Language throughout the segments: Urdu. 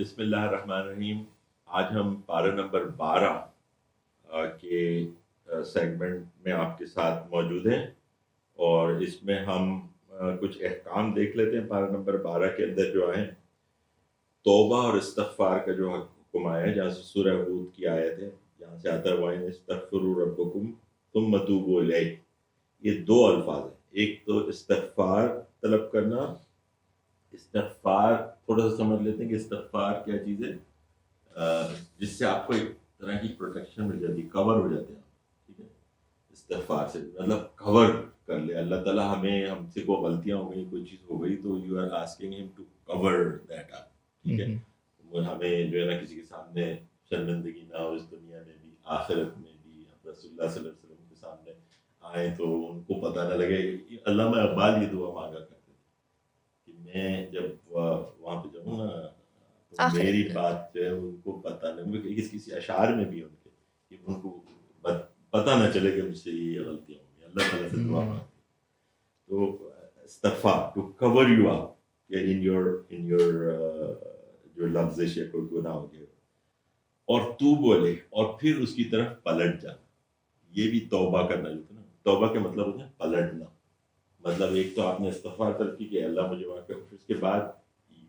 بسم اللہ الرحمن الرحیم. آج ہم پارہ نمبر 12 کے سیگمنٹ میں آپ کے ساتھ موجود ہیں اور اس میں ہم کچھ احکام دیکھ لیتے ہیں. پارہ نمبر 12 کے اندر جو آئے توبہ اور استغفار کا جو حکم آیا ہے، جہاں سے سورہ ہود کی آیت ہے، جہاں سے آتا ہے وَإِنِ اسْتَغْفِرُوا رَبَّكُمْ ثُمَّ تُوبُوا إِلَيْهِ. یہ دو الفاظ ہیں. ایک تو استغفار طلب کرنا. استغفار تھوڑا سا سمجھ لیتے ہیں کہ استغفار کیا چیز ہے، جس سے آپ کو ایک طرح کی پروٹیکشن مل جاتی ہے، کور ہو جاتے ہیں. ٹھیک ہے، استغفار سے مطلب کور کر لے اللہ تعالیٰ. ہم سے کوئی غلطیاں ہو گئی، کوئی چیز ہو گئی تو یو آر آسکنگ ہم ٹو کور دیٹ اپ. ٹھیک ہے، ہمیں جو ہے نا کسی کے سامنے شرمندگی نہ ہو، اس دنیا میں بھی آخرت میں بھی. ہم رسول اللہ صلی اللہ علیہ وسلم کے سامنے آئیں تو ان کو پتہ نہ لگے. علامہ اقبال یہ دعا مانگا کرتے تھے کہ میں جب وہاں پہ جاؤں نا تو میری بات جو ہے ان کو پتہ نہ، کسی اشعار میں بھی ان کے کہ ان کو پتہ نہ چلے کہ مجھ سے یہ غلطیاں ہوں گی. اللہ تعالیٰ سے دعا مانگتے. تو استغفار to cover you up in your جو لفظش یا کوئی گناہ ہو گیا. اور تو بولے اور پھر اس کی طرف پلٹ جانا. یہ بھی توبہ کرنا جو تھا نا. توبہ کے مطلب ہوتا ہے پلٹنا. مطلب ایک تو آپ نے استغفار طلب کی کہ اللہ مجھے معاف کر، پھر اس کے بعد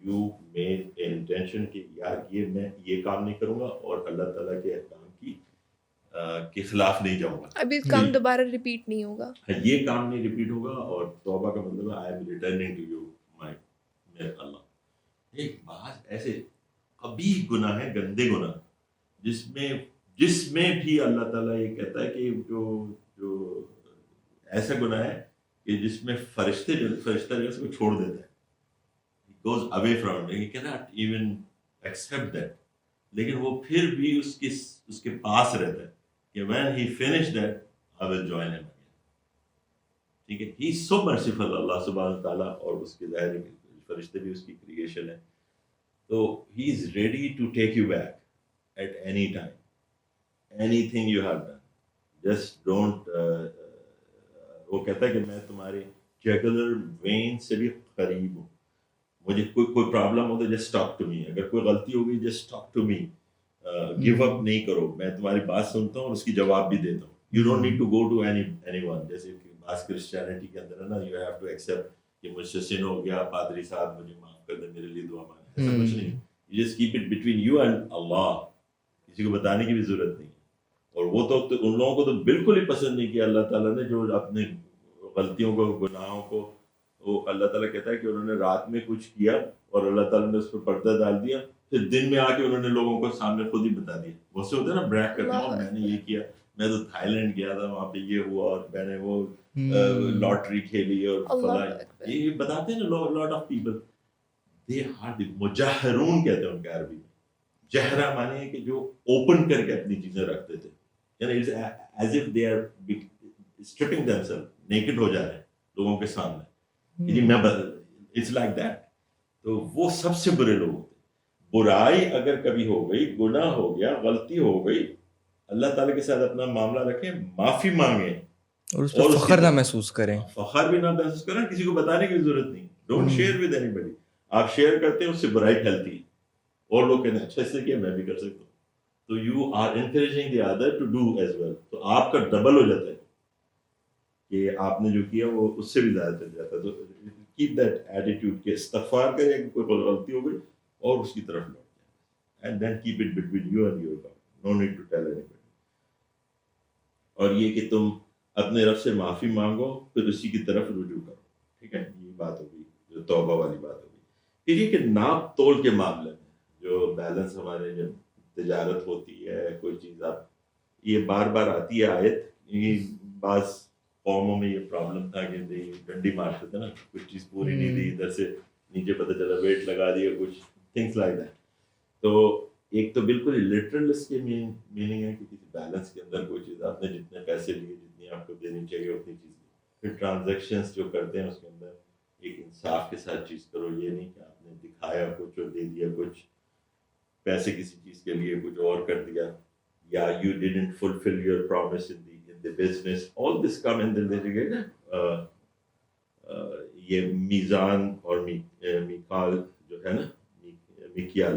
یو میڈ اے انٹینشن کہ یار یہ میں یہ کام نہیں کروں گا اور اللہ تعالیٰ کے احکام کے خلاف نہیں جاؤں گا. ابھی کام دوبارہ ریپیٹ نہیں ہوگا. یہ کام نہیں ریپیٹ ہوگا. اور توبہ کا مطلب ہے I am returning to you my میرے اللہ. ایک بعض ایسے قبیح گناہ ہیں، گندے گناہ، جس میں بھی اللہ تعالیٰ یہ کہتا ہے کہ جو ایسا گناہ ہے کہ جس میں فرشتہ جو اس کو چھوڑ دیتا ہے. He goes away from it. He cannot even accept that. لیکن وہ پھر بھی اس کے پاس رہتا ہے کہ when he finished that I will join him again. ٹھیک ہے. He is so merciful اللہ سبحانہ وتعالیٰ، اور اس کے ظاہر فرشتے بھی اس کی کریشن ہے. تو he is ready to take you back at any time. Anything you have done. Just don't وہ کہتا ہے کہ میں تمہاری جگولر وین سے بھی قریب ہوں. مجھے کوئی پرابلم ہو تو جسٹ ٹاک ٹو می. اگر کوئی غلطی ہو گئی just talk to me. Give up نہیں کرو. میں تمہاری بات سنتا ہوں اور اس کی جواب بھی دیتا ہوں. You don't need to go to anyone. جیسے کہ بعض کرسچینٹی کے اندر ہے نا، یو ہیو ٹو ایکسیپٹ کہ مجھ سے سن ہو گیا، پادری صاحب مجھے معاف کر دیں، میرے لیے دعا مانگیں. ایسا کچھ نہیں. You just keep it between you and Allah. کسی کو بتانے کی بھی ضرورت نہیں. اور وہ تو ان لوگوں کو تو بالکل ہی پسند نہیں کیا اللہ تعالیٰ نے، جو اپنے غلطیوں کو، گناہوں کو، وہ اللہ تعالیٰ کہتا ہے کہ انہوں نے رات میں کچھ کیا اور اللہ تعالیٰ نے اس پر پردہ ڈال دیا، پھر دن میں آ کے انہوں نے لوگوں کو سامنے خود ہی بتا دیا. وہ سے ہوتا ہے نا بریک کرنا، میں نے یہ کیا، میں تو تھائی لینڈ گیا تھا، وہاں پہ یہ ہوا اور میں نے وہ لاٹری کھیلی اور فلاں. یہ بتاتے ہیں نا lot of people. They are مجاہرون کہتے ہیں ان کے عربی میں. جہرا مانے ہے کہ جو اوپن کر کے اپنی چیزیں رکھتے تھے، یعنی as if they are stripping them self, naked ہو جا رہے ہیں لوگوں کے سامنے. It's like that. تو وہ سب سے برے لوگ ہوتے. برائی اگر کبھی ہو گئی، گناہ ہو گیا، غلطی ہو گئی، اللہ تعالیٰ کے ساتھ اپنا معاملہ رکھیں، معافی مانگیں اور اس پہ فخر نہ محسوس کریں. فخر بھی نہ محسوس کریں. کسی کو بتانے کی ضرورت نہیں. ڈونٹ شیئر ود اینی بڈی. آپ شیئر کرتے ہیں اس سے برائی پھیلتی ہے اور لوگ کہتے ہیں اچھا اس نے کیا، میں بھی کر سکتا ہوں. تو you are encouraging the other to do as well. تو آپ کا ڈبل ہو جاتا ہے کہ آپ نے جو کیا وہ اس سے بھی زیادہ چل جاتا ہے. تو کیپ دیٹ ایٹیٹیوڈ کہ استغفار کریں، کوئی غلطی ہو گئی اور اس کی طرف لوٹ جائیں. And then keep it between you and your God. No need to tell anybody. اور یہ کہ تم اپنے رب سے معافی مانگو، پھر اسی کی طرف رجوع کرو. ٹھیک ہے، یہ بات ہوگی جو توبہ والی بات ہوگی. پھر یہ کہ ناپ تول کے معاملے میں جو بیلنس ہمارے جب تجارت ہوتی ہے، کوئی چیز آپ، یہ بار بار آتی ہے آیت. بعض قوموں میں یہ پرابلم تھا کہ ڈنڈی مارتے تھے نا، کچھ چیز پوری نہیں دی، ادھر سے نیچے پتہ چلا ویٹ لگا دیا، کچھ تھنگس لائک دیٹ. تو ایک تو بالکل لٹرل اس کی میننگ ہے کہ کسی بیلنس کے اندر کوئی چیز آپ نے جتنے پیسے لیے، جتنی آپ کو دینی چاہیے اتنی چیز دی. پھر ٹرانزیکشنس جو کرتے ہیں اس کے اندر ایک انصاف کے ساتھ چیز کرو. یہ نہیں کہ آپ نے دکھایا کچھ اور دے دیا کچھ، پیسے کسی چیز کے لیے کچھ اور کر دیا، یا you didn't fulfill your promise in the business. All this come in the یہ میزان اور میکال جو ہے نا، میکیال،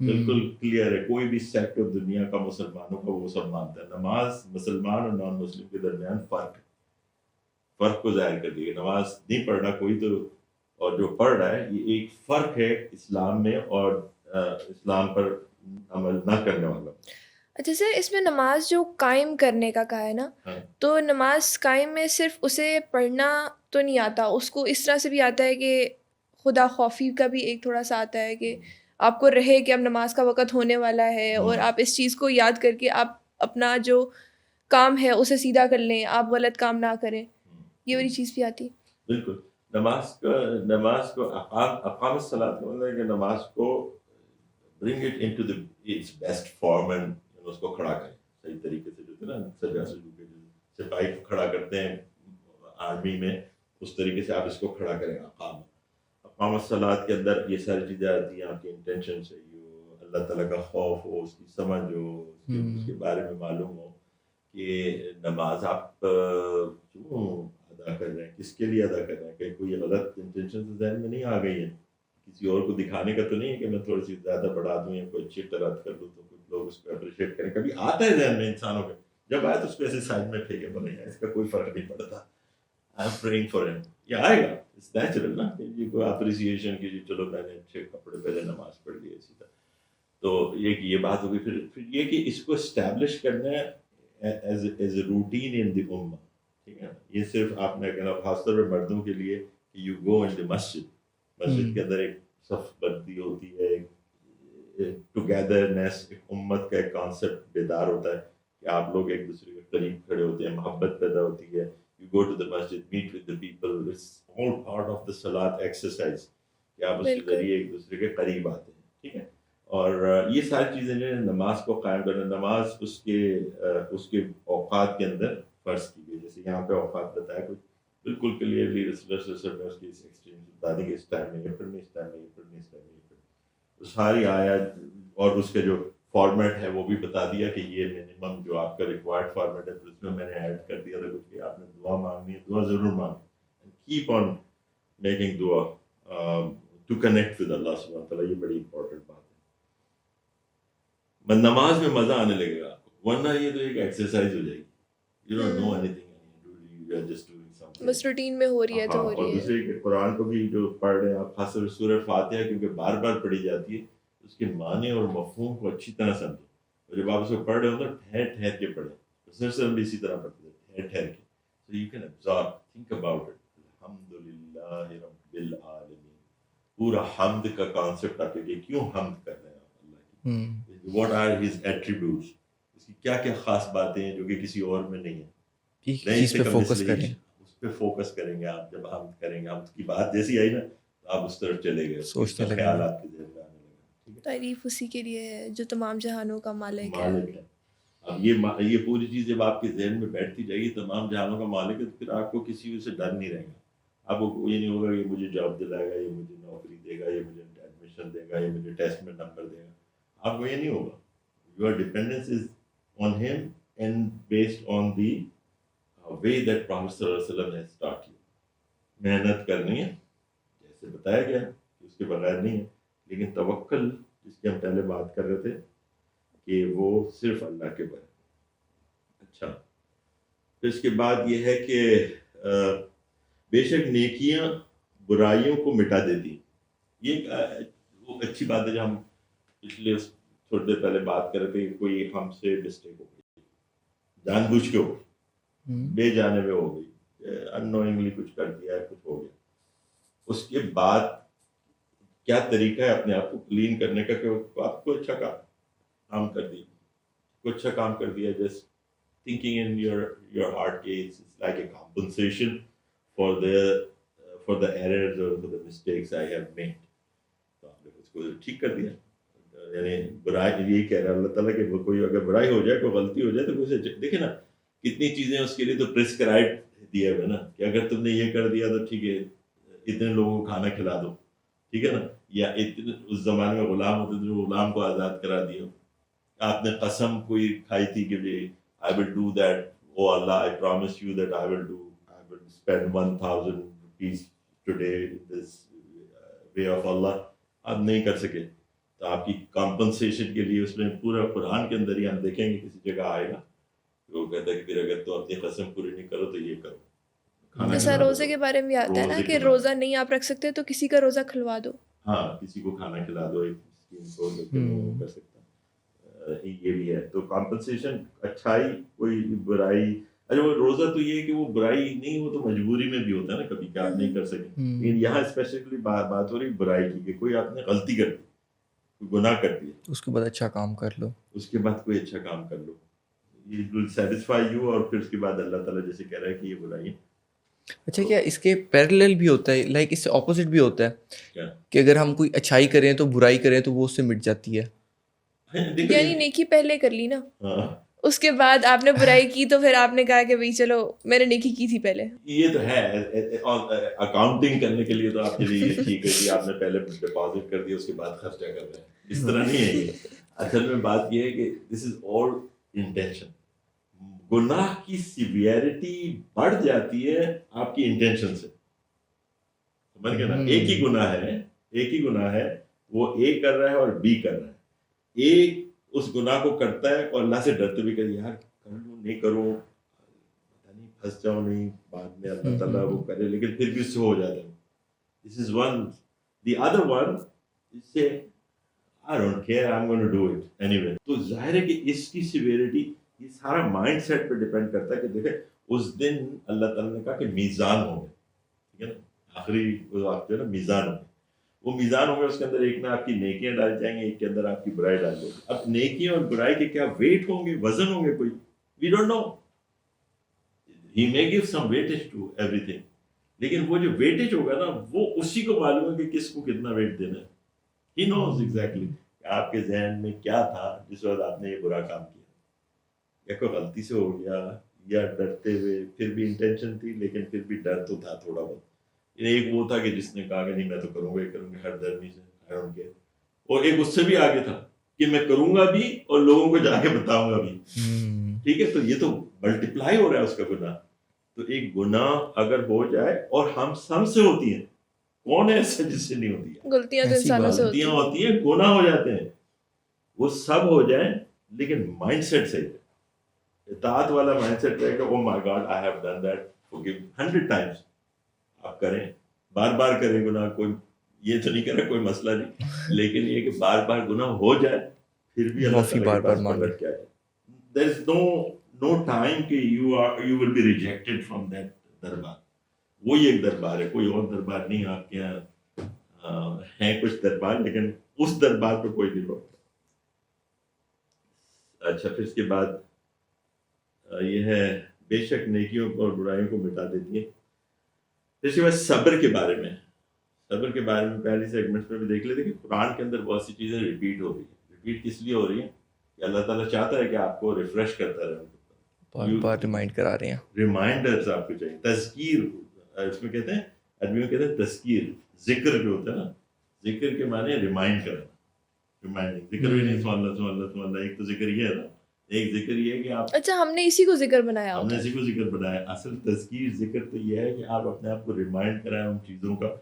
بالکل کلیئر ہے. کوئی بھی سیکٹ آف دنیا کا مسلمانوں کا وہ سب مانتا ہے. نماز مسلمان اور نان مسلم کے درمیان فرق کو ظاہر کر دیا. نماز نہیں پڑھ رہا کوئی تو اور جو پڑھ رہا ہے یہ ایک فرق ہے اسلام میں اور اسلام پر عمل نہ کرنے والا. اچھا سر، اس میں نماز جو قائم کرنے کا کہا ہے نا، تو نماز قائم میں صرف اسے پڑھنا تو نہیں آتا، اس کو اس طرح سے بھی آتا ہے کہ خدا خوفی کا بھی ایک تھوڑا سا آتا ہے کہ آپ کو رہے کہ اب نماز کا وقت ہونے والا ہے اور آپ اس چیز کو یاد کر کے آپ اپنا جو کام ہے اسے سیدھا کر لیں، آپ غلط کام نہ کریں، یہ والی چیز بھی آتی ہے. بالکل. نماز کو اقام الصلاۃ کا مطلب ہے کہ نماز کو bring it into its best form and اس کو کھڑا کریں صحیح طریقے سے. جو نا سجو کے سپاہی کو کھڑا کرتے ہیں آرمی میں، اس طریقے سے آپ اس کو کھڑا کریں. اقام الصلاۃ کے اندر یہ ساری چیزیں آتی ہیں. آپ کی انٹینشن صحیح ہو، اللہ تعالیٰ کا خوف ہو، اس کی سمجھ ہو، اس کے بارے میں معلوم ہو کہ نماز آپ کیوں ادا کر رہے ہیں، کس کے لیے ادا کر رہے ہیں. کہ کوئی غلط انٹینشن ذہن میں نہیں آ گئی ہے، کسی اور کو دکھانے کا تو نہیں ہے کہ میں تھوڑی سی زیادہ بڑھا دوں یا کوئی اچھی طرح کر دوں تو کچھ لوگ اس کو اپریشیٹ کریں. کبھی آتا ہے ذہن میں انسانوں کے، جب آئے تو اس کو ایسے سائڈ میں پھینکے بولے اس کا کوئی فرق نہیں پڑتا. آئی ایم پریئنگ فار ہم. یہ آئے گا، اٹس نیچرل نا، کہ کوئی اپریسیشن کی جی چلو میں نے اچھے کپڑے پہلے نماز پڑھ لی اسی طرح. تو یہ بات ہوگی. پھر یہ کہ اس کو اسٹیبلش کرنا ہے ایز اے روٹین ان دی امہ. ٹھیک ہے، یہ صرف آپ نے کہنا خاص طور پہ مردوں کے لیے کہ یو گو ان دی مسجد کے اندر ایک صف بندی ہوتی ہے، ایک ٹوگیدرنیس، ایک امت کا ایک کانسیپٹ بیدار ہوتا ہے کہ آپ لوگ ایک دوسرے کے قریب کھڑے ہوتے ہیں، محبت پیدا ہوتی ہے. یو گو ٹو دا مسجد، meet with the people. It's all part of the صلاۃ ایکسرسائز کہ آپ اس کے ذریعے ایک دوسرے کے قریب آتے ہیں. ٹھیک ہے، اور یہ ساری چیزیں جو ہے نماز کو قائم کرنا. نماز اس کے اوقات کے اندر فرض کی گئی. جیسے یہاں پہ اوقات بتایا کچھ بالکل کلیئرلی رسول اللہ صلی اللہ علیہ وسلم نے اس کی ایکسٹریم بتا دی کہ اس ٹائم میں یہ پڑھنی، اس ٹائم میں یہ پڑھنی، اس ٹائم میں یہ پڑھنی. ساری آیات اور اس کے جو فارمیٹ ہے وہ بھی بتا دیا کہ یہ منیمم جو آپ کا ریکوائرڈ فارمیٹ ہے. پھر اس میں نے ایڈ کر دیا تھا کچھ کہ آپ نے دعا مانگنی ہے، دعا ضرور مانگیں. کیپ آن میکنگ دعا ٹو کنیکٹ ود اللہ سبحانہ وتعالیٰ. یہ بڑی امپورٹنٹ بات ہے. نماز میں مزہ آنے لگے گا آپ کو، ورنہ یہ تو ایک ایکسرسائز ہو جائے گی. You don't know anything, you are just doing something. بس روٹین میں ہو رہی ہے تو ہو اور رہی ہے. دوسرے کہ قرآن کو بھی جو پڑھ رہے ہیں آپ، خاص طور سورہ فاتحہ کیونکہ بار بار پڑھی جاتی ہے، اس کے معنی اور مفہوم کو اچھی طرح سمجھو. اور جب آپ اس کو پڑھ رہے ہو تو ٹھہر ٹھہر کے پڑھیں. رسول صلی بھی اسی طرح پڑھتے تھے، ٹھہر ٹھہر کے. So you can absorb, think about it. الحمدللہ رب العالمین. پورا حمد کا کانسیپٹ آپ کے کیوں حمد کر رہے ہیں آپ اللہ کی. What are his attributes؟ اس کی کیا کیا خاص باتیں ہیں جو کہ کسی اور میں نہیں ہیں. چیز پہ فوکس کریں، اس پہ فوکس کریں گے آپ. جب حمد کریں گے، حمد کی بات جیسی آئی نا تو آپ اس طرف چلے گئے، سوچنے لگے، خیال آپ کے ذہن میں آنے لگا. تعریف اسی کے لیے ہے جو تمام جہانوں کا مالک ہے. اب یہ پوری چیز جب آپ کے ذہن میں بیٹھتی جائے گی، تمام جہانوں کا مالک ہے، تو پھر آپ کو کسی سے ڈر نہیں رہے گا. آپ کو یہ نہیں ہوگا کہ مجھے جاب دلائے گا، یہ مجھے نوکری دے گا، یہ مجھے ایڈمیشن دے گا، یہ مجھے ٹیسٹ میں نمبر دے گا. آپ کو یہ نہیں ہوگا. Your dependence is on him and based on the way that prophet صلی اللہ علیہ وسلم has taught you. محنت کرنی ہے جیسے بتایا گیا، اس کے بغیر نہیں ہے. لیکن توکل جس کی ہم پہلے بات کر رہے تھے کہ وہ صرف اللہ کے بارے. اچھا، پھر اس کے بعد یہ ہے کہ بے شک نیکیاں برائیوں کو مٹا دیتی. یہ وہ اچھی بات ہے جو ہم پچھلے تھوڑی دیر پہلے بات کر رہے تھے کہ کوئی ہم سے مسٹیک ہو گئی، جان بوجھ کے ہو گئی، بے جانے میں ہو گئی، اننوئنگلی کچھ کر دیا ہے، کچھ ہو گیا. اس کے بعد کیا طریقہ ہے اپنے آپ کو کلین کرنے کا کہ آپ کو اچھا کام کر دیا، کوئی اچھا کام کر دیا. Just thinking in your heart کہ it's like a compensation for the errors or for the mistakes I have made. تو آپ نے اس کو ٹھیک کر دیا. یعنی برائی یہ کہہ رہا ہے اللہ تعالیٰ کہ کوئی اگر برائی ہو جائے، کوئی غلطی ہو جائے تو اسے دیکھیں نا کتنی چیزیں اس کے لیے تو پرسکرائب دیا ہے نا کہ اگر تم نے یہ کر دیا تو ٹھیک ہے اتنے لوگوں کو کھانا کھلا دو، ٹھیک ہے نا. یا اس زمانے میں غلام ہوتے تھے، غلام کو آزاد کرا دیا. آپ نے قسم کوئی کھائی تھی کہ I will do that. Oh Allah, I promise you that I will spend 1,000 rupees today in this way of Allah. آپ نہیں کر سکے. تو آپ کی کمپنسیشن کے لیے اس میں پورا قرآن کے اندر ہی ہم دیکھیں گے کسی جگہ آئے گا وہ کہتا ہے کہ پھر اگر تو اپنی قسم پوری نہیں کرو تو یہ کرو، کھانا جیسا کھلا روزے دو، کے بارے میں بھی آتا ہے نا روزے کہ کے بارے روزہ نہیں آپ رکھ سکتے تو کسی کا روزہ کھلوا دو. ہاں کسی کو کھانا کھلا دو، ایک مسکین کو لیکن وہ کر سکتا ہے، یہ بھی ہے. تو کمپنسیشن اچھائی کوئی برائی، اچھا وہ روزہ تو یہ ہے کہ وہ برائی نہیں، وہ تو مجبوری میں بھی ہوتا ہے نا کبھی کہ آپ نہیں کر سکیں، لیکن یہاں اسپیسیفکلی بات ہو رہی برائی کی کہ کوئی آپ نے غلطی کر دی، کوئی گناہ کر دیا، اس کے بعد اچھا کام کر لو، اس کے بعد کوئی اچھا کام کر لو، یہ ول سیٹسفائی یو، اور پھر اس کے بعد اللہ تعالیٰ جیسے کہہ رہا ہے کہ یہ برائی. اچھا کیا اس کے پیرلل بھی ہوتا ہے، لائک اس سے اپوزٹ بھی ہوتا ہے کیا کہ اگر ہم کوئی اچھائی کریں تو برائی کریں تو وہ اس سے مٹ جاتی ہے؟ یعنی نیکی پہلے کر لی نا، ہاں اس کے بعد آپ نے برائی کی تو پھر آپ نے کہا کہ بھائی چلو میں نے نیکی کی تھی پہلے. یہ تو ہے اکاؤنٹنگ کرنے کے لیے تو آپ کے لیے یہ ٹھیک ہے کہ آپ نے پہلے ڈپازٹ کر دیا اس کے بعد خرچہ کر رہے ہیں، اس طرح نہیں ہے. یہ اصل میں بات یہ ہے کہ دس از آل انٹینشن. گناہ کی سیویرٹی بڑھ جاتی ہے آپ کی انٹینشن سے، سمجھ گئے نا. ایک ہی گناہ ہے، وہ اے کر رہا ہے اور بی کر رہا ہے. اے اس گناہ کو کرتا ہے اور اللہ سے ڈرتے بھی کہ یار کر لوں نہیں کروں، پتہ نہیں پھنس جاؤں نہیں، بعد میں اللہ تعالیٰ وہ کرے، لیکن پھر بھی اس سے ہو جاتا ہے. This is one. The other one اس سے I don't care, I'm going to do it anyway. تو ظاہر ہے کہ اس کی سیویرٹی یہ سارا مائنڈ سیٹ پہ ڈیپینڈ کرتا ہے کہ دیکھیں اس دن اللہ تعالیٰ نے کہا کہ میزان ہوں گے، ٹھیک ہے نا، آخری وقت جو ہے نا میزان ہوں گے. وہ میزان ہوں گے، اس کے اندر ایک میں آپ کی نیکیاں ڈال جائیں گے، ایک کے اندر آپ کی برائی ڈال جائیں گے. اب نیکیاں اور برائی کے کیا ویٹ ہوں گے، وزن ہوں گے کوئی، we don't know. He may give some weightage to everything, لیکن وہ جو ویٹیج ہوگا نا وہ اسی کو معلوم ہے کہ کس کو کتنا ویٹ دینا ہے. He knows exactly کہ آپ کے ذہن میں کیا تھا جس وقت آپ نے یہ برا کام کیا، یا کوئی غلطی سے ہو گیا یا ڈرتے ہوئے، پھر بھی انٹینشن تھی لیکن پھر بھی ڈر تو تھا تھوڑا بہت. ایک وہ تھا کہ جس نے کہا کہ نہیں میں تو کروں گا ہی کروں گا ہر درمی سے، I don't care. اور ایک اس سے بھی آگے تھا کہ میں کروں گا بھی اور لوگوں کو جا کے بتاؤں گا بھی. ٹھیک ہے، تو یہ تو ملٹیپلائی ہو رہا ہے اس کا گناہ. تو ایک گناہ اگر ہو جائے، اور ہم سب سے ہوتی ہیں، کون ہے ایسا جس سے نہیں ہوتی ہے؟ غلطیاں تو انسانوں سے غلطیاں ہوتی ہیں، گناہ ہو جاتے ہیں، وہ سب ہو جائیں لیکن مائنڈ سیٹ صحیح ہے. اطاعت والا مائنڈ سیٹ رہے گا، oh my God I have done that, forgive 100 times. آپ کریں، بار بار کریں گناہ، کوئی یہ تو نہیں کرے کوئی مسئلہ نہیں، لیکن یہ کہ بار بار گناہ ہو جائے پھر بھی اللہ تعالیٰ کے پاس پلٹ کے آئے. دیر از نو ٹائم کہ you will be rejected from that دربار. وہی ایک دربار ہے، کوئی اور دربار نہیں. آپ کے یہاں ہیں کچھ دربار لیکن اس دربار پہ کوئی نہیں روکتا. اچھا، پھر اس کے بعد یہ ہے بے شک نیکیوں اور برائیوں کو مٹا دیتی ہے. پھر اس کے بعد صبر کے بارے میں پہلی سیگمنٹ میں بھی دیکھ لیتے کہ قرآن کے اندر بہت سی چیزیں ریپیٹ ہو رہی ہیں. ریپیٹ کس لیے ہو رہی ہیں؟ کہ اللہ تعالیٰ چاہتا ہے کہ آپ کو ریفریش کرتا رہے، بار بار ریمائنڈ کرا رہے ہیں. ریمائنڈرز آپ کو چاہیے. تذکیر اس میں کہتے ہیں، عربی میں کہتے ہیں تذکیر. ذکر جو ہوتا ہے نا، ذکر کے معنی ریمائنڈ کرنا، ریمائنڈنگ. ذکر بھی نہیں سبحان اللہ سبحان اللہ سبحان اللہ، ایک تو ذکر یہ ہے نا، ایک ذکر یہ ہے کہ آپ، اچھا ہم نے اسی کو ذکر بنایا ہم ہوتا نے ہے. اسی کو ذکر بنایا. اصل تذکیر ذکر تو یہ ہے کہ آپ اپنے آپ کو ریمائنڈ کرائیں ان چیزوں کا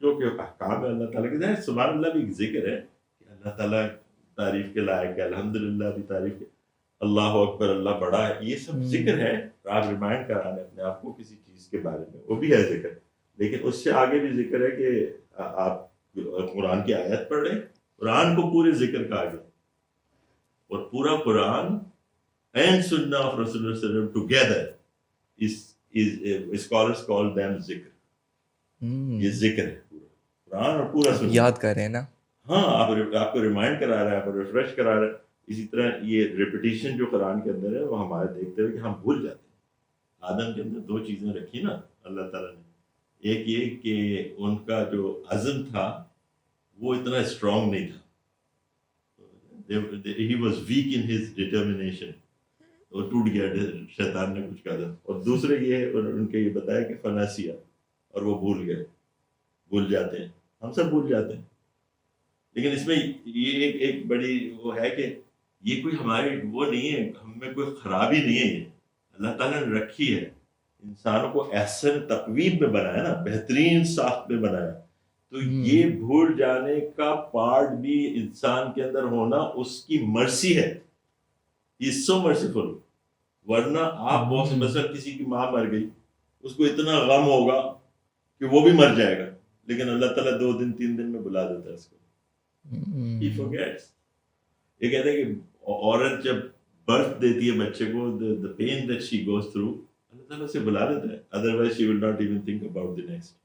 جو کہ احکام ہے اللہ تعالیٰ کے. سبحان اللہ بھی ایک ذکر ہے کہ اللہ تعالیٰ تعریف کے لائق ہے، الحمدللہ بھی تعریف ہے، اللہ اکبر اللہ بڑا ہے، یہ سب ذکر ہے. آپ ریمائنڈ کرانے اپنے آپ کو کسی چیز کے بارے میں، وہ بھی ہے ذکر. لیکن اس سے آگے بھی ذکر ہے کہ آپ قرآن کی آیت پڑھ رہے ہیں. قرآن کو پورے ذکر کہا گیا، اور پورا قرآن and Sunnah of Rasulullah together is scholars call them ذکر. یہ ذکر ہے پورا قرآن اور پورا سنت. یاد کر رہے ہیں نا، ہاں آپ کو ریمائنڈ کرا رہا ہے، آپ کو ریفریش کرا رہا ہے. اسی طرح یہ ریپیٹیشن جو قرآن کے اندر ہے وہ ہمارے دیکھتے ہوئے کہ ہم بھول جاتے ہیں. آدم کے اندر 2 چیزیں رکھی نا اللہ تعالیٰ نے. ایک یہ کہ ان کا جو عزم تھا وہ اتنا اسٹرانگ نہیں تھا، he was weak in his determination. وہ ٹوٹ گیا، شیطان نے کچھ کہا تھا. اور دوسرے یہ ان کے یہ بتایا کہ فناسیہ، اور وہ بھول گئے. بھول جاتے ہیں، ہم سب بھول جاتے ہیں. لیکن اس میں یہ ایک بڑی وہ ہے کہ یہ کوئی ہماری وہ نہیں ہے، ہم میں کوئی خرابی نہیں ہے. یہ اللہ تعالیٰ نے رکھی ہے. انسانوں کو احسن تقویم میں بنایا نا، بہترین ساخت میں بنایا تو یہ بھول جانے کا پارٹ بھی انسان کے اندر ہونا اس کی مرسی ہے. He is so merciful. ورنہ آپ بہت مثلا کسی کی ماں مر گئی, اس کو اتنا غم ہوگا کہ وہ بھی مر جائے گا, لیکن اللہ تعالیٰ 2 دن 3 دن میں بلا دیتا ہے اس کو. He forgets. یہ کہتے ہیں کہ عورت جب برتھ دیتی ہے بچے کو, the pain that she goes through, اللہ تعالیٰ سے بلا دیتا ہے, otherwise she will not even think about the next.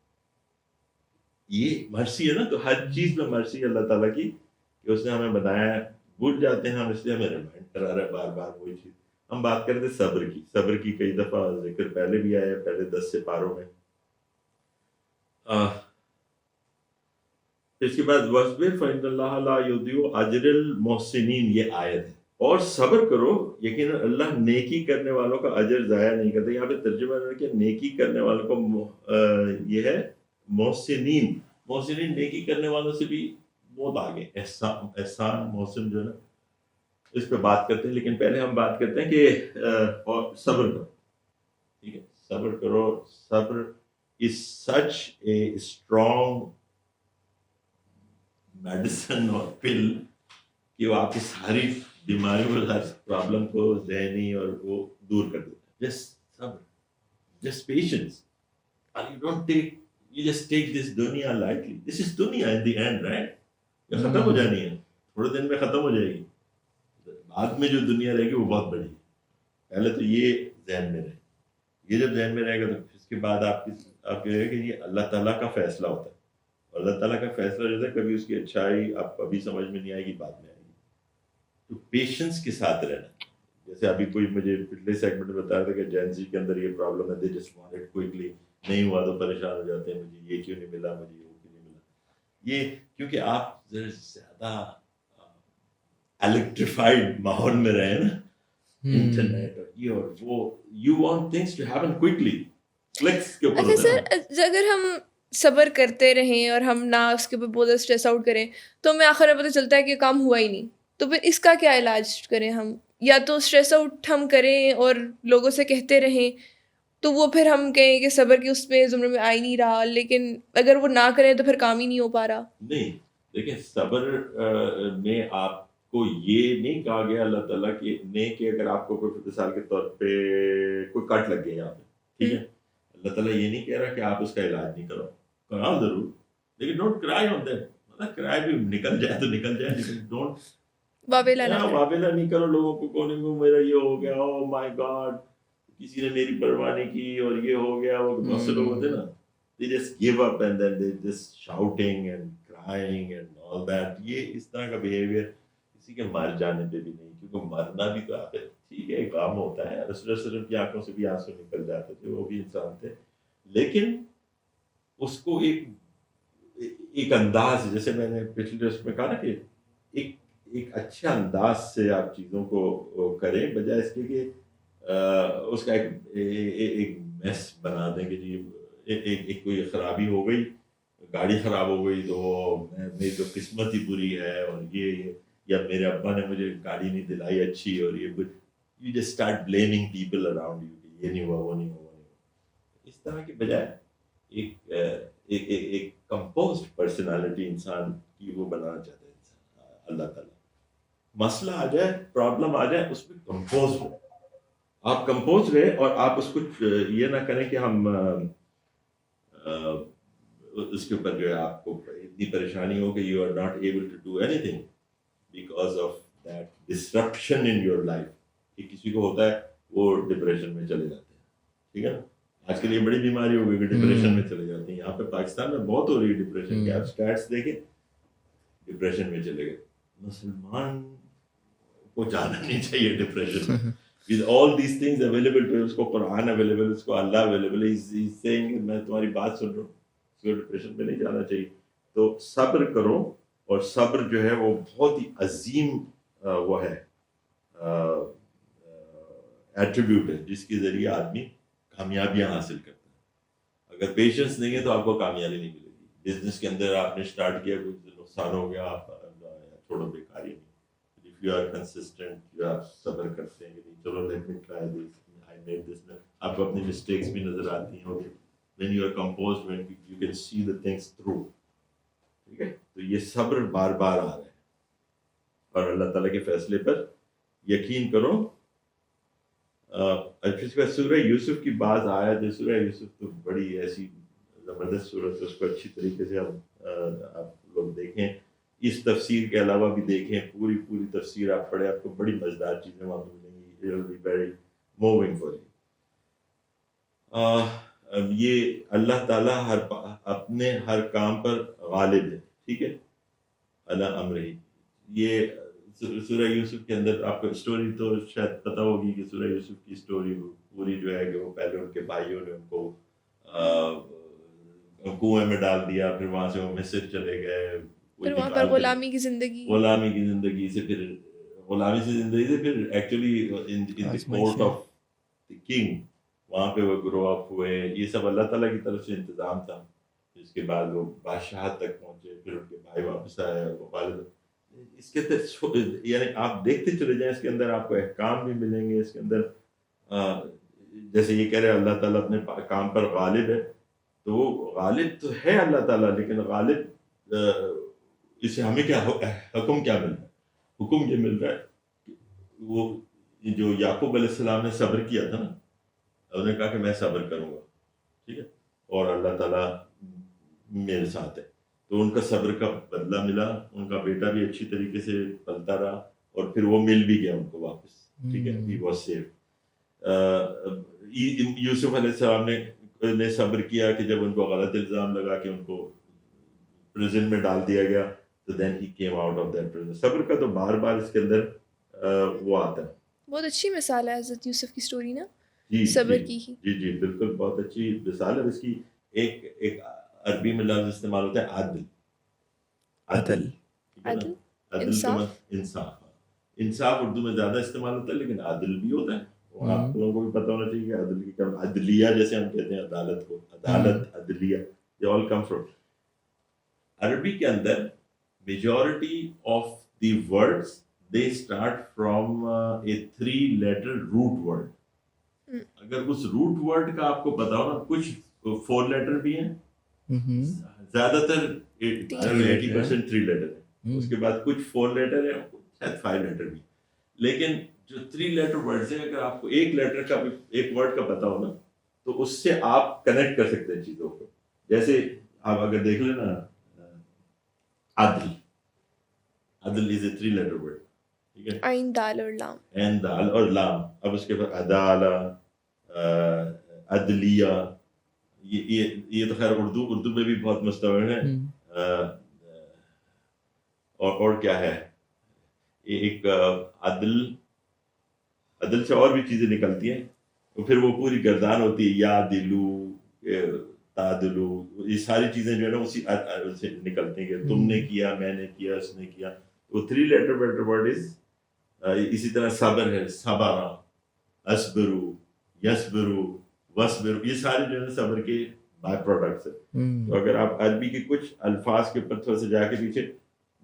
یہ مرسی ہے نا, تو ہر چیز میں مرسی ہے اللہ تعالیٰ کی کہ اس نے ہمیں بنایا ہے. بھول جاتے ہیں ہم, اس لیے ہمیں ریمائنڈ کرا رہا ہے بار بار وہی چیز. ہم بات کرتے صبر کی. صبر کی کئی دفعہ ذکر پہلے بھی آیا ہے, پہلے 10 سے پاروں میں. اس کے بعد وَاصْبِرْ فَإِنَّ اللَّهَ لَا يُضِيعُ أَجْرَ الْمُحْسِنِينَ, یہ آیت ہے. اور صبر کرو, یقیناً اللہ نیکی کرنے والوں کا اجر ضائع نہیں کرتا. یہاں پہ ترجمہ ہے کہ نیکی کرنے والوں کو یہ ہے محسنین. محسنین نیکی کرنے والوں سے بھی بہت آگے. احسان محسن جو ہے نا, اس پہ بات کرتے ہیں. لیکن پہلے ہم بات کرتے ہیں کہ اور صبر کرو. ٹھیک ہے, صبر کرو. صبر is such a strong medicine اور پل کہ وہ آپ کی ساری بیماریوں کو, ہر پرابلم کو ذہنی اور وہ دور کر دیتا ہے. جسٹ صبر, just patience. and you don't take, you just take this دنیا lightly. this is دنیا in the end, right? یہ ختم ہو جانی ہے, تھوڑے دن میں ختم ہو جائے گی. بعد میں جو دنیا رہے گی وہ بہت بڑی ہے. پہلے تو یہ ذہن میں رہے. یہ جب ذہن میں رہے گا تو اس کے بعد آپ یہ رہے کہ یہ اللہ تعالیٰ کا فیصلہ ہوتا ہے. اللہ تعالیٰ کا فیصلہ جو ہے کبھی اس کی اچھائی آپ ابھی سمجھ میں نہیں آئے گی, بعد میں آئے گی. تو پیشنس کے ساتھ رہنا. جیسے ابھی کوئی مجھے پچھلے سیگمنٹ میں بتا رہا تھا کہ جینزی کے اندر یہ پرابلم ہے, they just want it quickly. نہیں ہوا تو پریشان ہو جاتے ہیں, مجھے یہ کیوں نہیں ملا, مجھے وہ کیوں نہیں ملا. یہ کیونکہ آپ زیادہ الیکٹریفائڈ ماحول میں رہے نا, انٹرنیٹ اور یہ اور وہ, you want things to happen quickly, clicks کے اوپر. اچھا سر, اگر ہم صبر کرتے رہیں اور ہم نہ اس کے اوپر بہت زیادہ اسٹریس آؤٹ کریں تو ہمیں آخر میں پتہ چلتا ہے کہ کام ہوا ہی نہیں, تو پھر اس کا کیا علاج کریں ہم؟ یا تو اسٹریس آؤٹ ہم کریں اور لوگوں سے کہتے رہیں, تو وہ پھر ہم کہیں کہ صبر کی اس میں زمرے میں آ ہی نہیں رہا. لیکن اگر وہ نہ کریں تو پھر کام ہی نہیں ہو پا رہا. نہیں, دیکھیں صبر میں آپ کو یہ نہیں کہا گیا اللہ تعالیٰ کی نہیں کہ اگر آپ کو کوئی مثال کے طور پہ کوئی کٹ لگ گیا یہاں پہ, ٹھیک ہے, اللہ تعالیٰ یہ نہیں کہہ رہا کہ آپ اس کا علاج نہیں کرو, کراؤ ضرور, لیکن ڈونٹ کرائی آن دیٹ. مطلب کرائے بھی نکل جائے تو نکل جائے, لیکن ڈونٹ واویلا نہیں کرو لوگوں کو. کونے میں میرا یہ ہو گیا, او مائی گاڈ, کسی نے میری پرواہ نہیں کی اور یہ ہو گیا. وہ بہت سے لوگ ہوتے نا, they just give up and then they just shouting and crying and all that. یہ اس طرح کا بیہیویئر کسی کے مر جانے پہ بھی نہیں, کیونکہ مرنا بھی تو آخر ٹھیک ہے کام ہوتا ہے. رسول اللہ صلی اللہ علیہ وسلم کی آنکھوں سے بھی آنسو نکل جاتے تھے, وہ بھی انسان تھے, لیکن اس کو ایک انداز, جیسے میں نے پچھلے اس میں کہا نا کہ ایک اچھا انداز سے آپ چیزوں کو کریں, بجائے اس کے کہ اس کا ایک میس بنا دیں کہ جی ایک کوئی خرابی ہو گئی, گاڑی خراب ہو گئی تو میری تو قسمت ہی بری ہے, اور یہ یا میرے ابا نے مجھے گاڑی نہیں دلائی اچھی, اور یہ you just start blaming people around you کہ یہ نہیں ہوا, وہ نہیں ہوا, اس طرح کی بجائے ایک کمپوزڈ پرسنالٹی انسان کی وہ بنانا چاہتا ہے انسان. اللہ تعالیٰ مسئلہ آ جائے, پرابلم آ جائے, اس میں کمپوز ہو, آپ کمپوز رہے, اور آپ اس کو یہ نہ کریں کہ ہم اس کے اوپر جو ہے آپ کو اتنی پریشانی ہو کہ you are not able to do anything because of that disruption in your life. کہ کسی کو ہوتا ہے وہ ڈپریشن میں چلے جاتے ہیں, ٹھیک ہے نا, آج کل یہ بڑی بیماری ہو گئی کہ ڈپریشن میں چلے جاتے ہیں. یہاں پہ پاکستان میں بہت ہو رہی ہے ڈپریشن کی, آپ اسٹیٹس دیکھیں, ڈپریشن میں چلے گئے. مسلمان کو جانا نہیں چاہیے ڈپریشن میں. with all these things available to him, اس کو قرآن اویلیبل, اس کو اللہ اویلیبل, he's saying میں تمہاری بات سن رہا ہوں, اس کو ڈپریشن میں نہیں جانا چاہیے. تو صبر کرو, اور صبر جو ہے وہ بہت ہی عظیم وہ ہے ایٹریبیوٹ ہے جس کے ذریعے آدمی کامیابیاں حاصل کرتا ہے. اگر پیشنس نہیں ہے تو آپ کو کامیابی نہیں ملے گی. بزنس کے اندر آپ نے اسٹارٹ کیا, کچھ نقصان ہو گیا, آپ چھوڑو, بیکار ہی نہیں. If you are consistent, you are صبر کرتے ہیں کہ نہیں چلو let me try this, I made this, آپ کو اپنی mistakes بھی نظر آتی ہیں. Okay, when you are composed, when you can see the things through, ٹھیک ہے. تو یہ صبر بار بار آ رہا ہے اور اللہ تعالیٰ کے فیصلے پر یقین کرو. اس کا سورہ یوسف کی بات آیا جو سورہ یوسف تو بڑی ایسی زبردست صورت ہے, اس کو اچھی طریقے سے آپ لوگ دیکھیں, اس تفسیر کے علاوہ بھی دیکھیں, پوری تفسیر آپ پڑھیں, آپ کو بڑی مزیدار چیزیں وہاں پہ ملیں گی. It will be very moving for you. یہ اللہ تعالیٰ اپنے ہر کام پر غالب ہے, ٹھیک ہے, اللہ امرہ. یہ سورہ یوسف کے اندر آپ کو اسٹوری تو شاید پتہ ہوگی کہ سورہ یوسف کی اسٹوری پوری جو ہے کہ وہ پہلے ان کے بھائیوں نے ان کو کنویں میں ڈال دیا, پھر وہاں سے وہ مصر چلے گئے, پھر وہاں پر غلامی کی زندگی سے پھر actually in the court of the king وہاں پہ وہ گرو اپ ہوئے. یہ سب اللہ تعالیٰ کی طرف سے انتظام تھا. اس کے بعد وہ بادشاہت تک پہنچے, پھر ان کے بھائی واپس آئے, وہ والد. اس کے اندر یعنی آپ دیکھتے چلے جائیں, اس کے اندر آپ کو احکام بھی ملیں گے. اس کے اندر جیسے یہ کہہ رہے اللہ تعالیٰ اپنے کام پر غالب ہے, تو وہ غالب تو ہے اللہ تعالیٰ, لیکن غالب اسے ہمیں کیا حکم کیا مل رہا ہے؟ حکم یہ مل رہا ہے کہ وہ جو یعقوب علیہ السلام نے صبر کیا تھا نا, انہوں نے کہا کہ میں صبر کروں گا, ٹھیک ہے, اور اللہ تعالیٰ میرے ساتھ ہے. تو ان کا صبر کا بدلہ ملا, ان کا بیٹا بھی اچھی طریقے سے پلتا رہا, اور پھر وہ مل بھی گیا ان کو واپس, ٹھیک ہے, ہی واز سیف. یوسف علیہ السلام نے صبر کیا کہ جب ان کو غلط الزام لگا کہ ان کو پریزن میں ڈال دیا گیا, تو then he came out of that prison. صبر کا تو بار بار اس کے اندر وہ آتا ہے. بہت اچھی مثال ہے حضرت یوسف کی سٹوری نا, جی صبر کی ہی. جی بالکل, بہت اچھی مثال ہے. اس کی ایک عربی میں لفظ استعمال ہوتا ہے عدل. عدل انصاف. انصاف اردو میں زیادہ استعمال ہوتا ہے, لیکن عدل بھی ہوتا ہے. آپ لوگوں کو بھی پتہ ہونا چاہیے کہ عدل کی کیا, عدلیہ جیسے ہم کہتے ہیں عدالت کو, عدالت, عدلیہ, they all come from. عربی کے اندر majority of the words they start from a 3-letter root word. اگر اس روٹ ورڈ کا آپ کو پتا ہو نا, کچھ 4 لیٹر بھی ہیں, زیادہ تر 80% 3 لیٹر ہیں, اس کے بعد کچھ 4 لیٹر ہیں, شاید 5 لیٹر بھی. لیکن جو 3 لیٹر ورڈز ہیں, اگر آپ کو ایک لیٹر کا ایک ورڈ کا پتا ہو نا, تو اس سے آپ کنیکٹ کر سکتے ہیں چیزوں کو. جیسے آپ اگر دیکھ لیں نا, عدل از اے 3 لیٹر ورڈ, ٹھیک ہے, عین دال اور لام, عین دال اور لام. اب اس کے بعد عدالہ, عدلیہ, یہ تو خیر اردو میں بھی بہت مستعمل ہے. اور کیا ہے, ایک عدل سے اور بھی چیزیں نکلتی ہیں, تو پھر وہ پوری گردان ہوتی ہے, یا دلو, تعدلو, یہ ساری چیزیں جو ہے نا اسی سے نکلتی ہیں کہ تم نے کیا, میں نے کیا, اس نے کیا. وہ 3 لیٹر ورڈ از. اسی طرح صبر ہے, صبرا, اصبرو, یصبرو, وصبرو, یہ سارے جو ہے صبر کے بائی پروڈکٹس ہیں. تو اگر آپ عربی کے کچھ الفاظ کے اوپر تھوڑا سا جا کے پیچھے,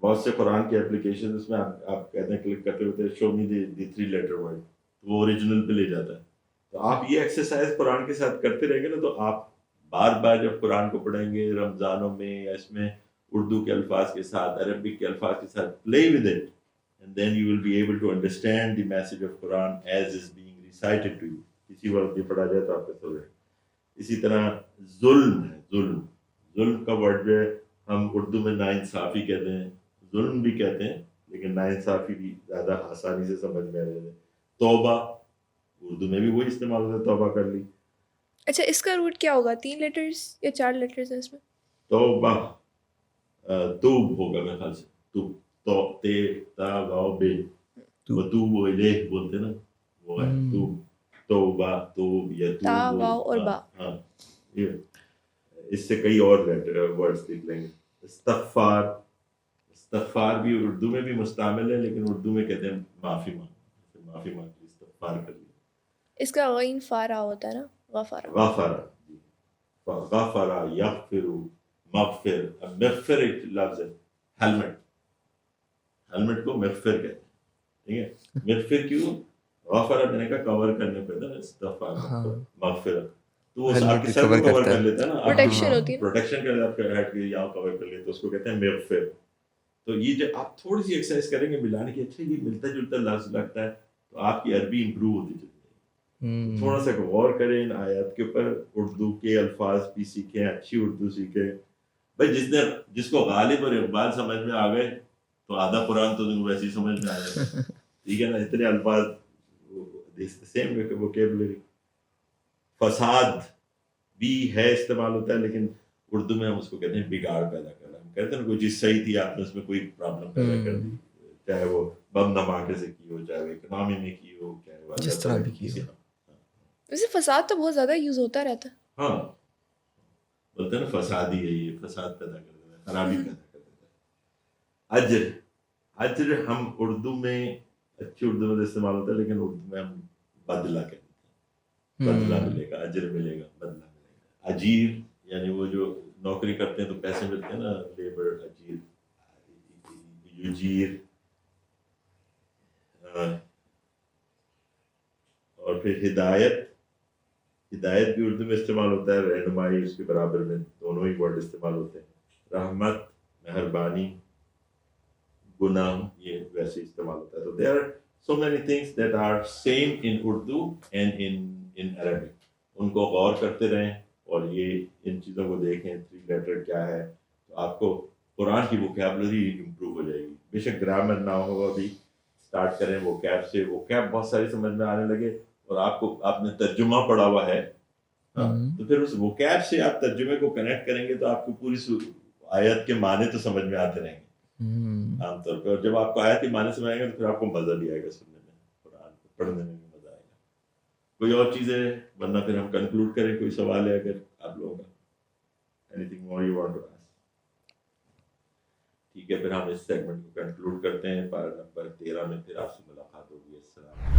بہت سے قرآن کے اپلیکیشن اس میں آپ کہتے ہیں, کلک کرتے ہوتے شو می دی 3 لیٹر ورڈ, تو وہ اوریجنل پہ لے جاتا ہے. تو آپ یہ ایکسرسائز قرآن کے ساتھ کرتے رہیں گے نا, تو آپ بار بار جب قرآن کو پڑھیں گے رمضانوں میں, یا اس میں اردو کے الفاظ کے ساتھ, عربک کے الفاظ کے ساتھ, play with it, and then you will be able to understand the message of Quran as is being recited to you. کسی وقت یہ پڑھا جائے تو آپ کا سو جائے. اسی طرح ظلم ہے, ظلم کا ورڈ جو ہے ہم اردو میں ناانصافی کہتے ہیں, ظلم بھی کہتے ہیں, لیکن ناانصافی بھی زیادہ آسانی سے سمجھ میں آ جاتا ہے. توبہ, اردو میں بھی وہی استعمال ہوتا ہے, توبہ کر لی. اچھا, اس کا روٹ کیا ہوگا, 3 لیٹرز یا 4 لیٹرز ہیں اس میں؟ توبہ, توب ہوگا میرے خیال سے, توب, تو تے تا واو بے, وتوب الیہ بولتے نا, وہ ہے توب. توبہ, توب, یا تا, واو اور با. ہاں, اس سے کئی اور ورڈز لکھ لیں گے. استغفار, استغفار بھی اردو میں بھی مستعمل ہے, لیکن اردو میں کہتے ہیں معافی مانگ, معافی مانگ لی, استغفار کر لیا. اس کا غین فارا ہوتا ہے نا, غفارا. غفرا, غفرا یغفر, مغفر. اب مغفر ایک لفظ ہے, ہیلمٹ کو مغفر کہتے ہیں, ٹھیک ہے. مغفر کیوں؟ غفرا میں نے کہا کور کرنے پہ تھا, استغفار, مغفرت. تو وہ ہر آپ نوٹ کے کو سر کو cover کور کرتا کر ہے. لیتا ہے نا, Protection ہوتی ہے نا. پروٹیکشن کر آپ کا ہیڈ کے یہاں کور کر لیتے, اس کو کہتے ہیں مغفر. تو یہ جب آپ تھوڑی سی ایکسرسائز کریں گے ملانے کی, اچھا یہ ملتا جلتا لفظ لگتا ہے, تو آپ کی عربی امپروو ہوتی چلی جائے گی. تھوڑا سا غور کریں ان آیات کے اوپر, اردو کے الفاظ بھی سیکھیں, اچھی اردو سیکھیں. بھائی جس کو غالب اور اقبال سمجھ میں آ گئے تو آدھا قرآن تو ویسے ہی سمجھ میں آ جائے گا, ٹھیک ہے نا, اتنے الفاظ سیم ووکیبلری. فساد بھی ہے استعمال ہوتا ہے, لیکن اردو میں ہم اس کو کہتے ہیں بگاڑ پیدا کرنا. ہم کہتے ہیں کوئی چیز صحیح تھی, آپ نے اس میں کوئی پرابلم پیدا کر دی, چاہے وہ بم دھماکے سے کی ہو, چاہے وہ اکنامی میں کی ہو, چاہے وہ جس طرح بھی کی ہو. ویسے فساد تو بہت زیادہ یوز ہوتا رہتا ہے. ہاں بولتے ہیں نا فساد ہی ہے, یہ فساد پیدا کر دیتا ہے, خرابی پیدا کر دیتا ہے. اجر ہم اردو میں اچھی اردو میں استعمال ہوتا ہے, لیکن اردو میں ہم بدلہ کہتے ہیں. بدلہ ملے گا, اجر ملے گا, بدلہ ملے گا. اجیر یعنی وہ جو نوکری کرتے ہیں تو پیسے ملتے ہیں نا, لیبر, اجیر, یجیر. اور پھر ہدایت بھی اردو میں استعمال ہوتا ہے, رہنمائی اس کے برابر میں دونوں ہی ورڈ استعمال ہوتے ہیں. رحمت, مہربانی, گناہ, یہ ویسے استعمال ہوتا ہے. تو there are so many things that are same in Urdu and in Arabic. ان کو غور کرتے رہیں اور یہ ان چیزوں کو دیکھیں, 3 لیٹر کیا ہے, تو آپ کو قرآن کی ووکیبلری امپروو ہو جائے گی. بے شک گرامر نہ ہو, ابھی اسٹارٹ کریں ووکیب سے. ووکیب بہت ساری سمجھ میں آنے لگے, اور آپ نے ترجمہ پڑھا ہوا ہے, تو پھر اس ووکیب سے آپ ترجمے کو کنیکٹ کریں گے تو آپ کو پوری آیت کے معنی تو سمجھ میں آتے رہیں گے عام طور پہ. اور جب آپ کو آیت کے معنی سمجھ آئیں گے تو پھر آپ کو مزہ بھی آئے گا سننے میں, قرآن کو پڑھنے میں بھی مزہ آئے گا. کوئی اور چیزیں, ورنہ پھر ہم کنکلوڈ کریں. کوئی سوال ہے اگر آپ لوگوں کا, anything more you want to ask? ٹھیک ہے, پھر ہم اس سیگمنٹ کو کنکلوڈ کرتے ہیں. پارا نمبر 13 میں پھر آپ سے ملاقات ہوگی. السلام.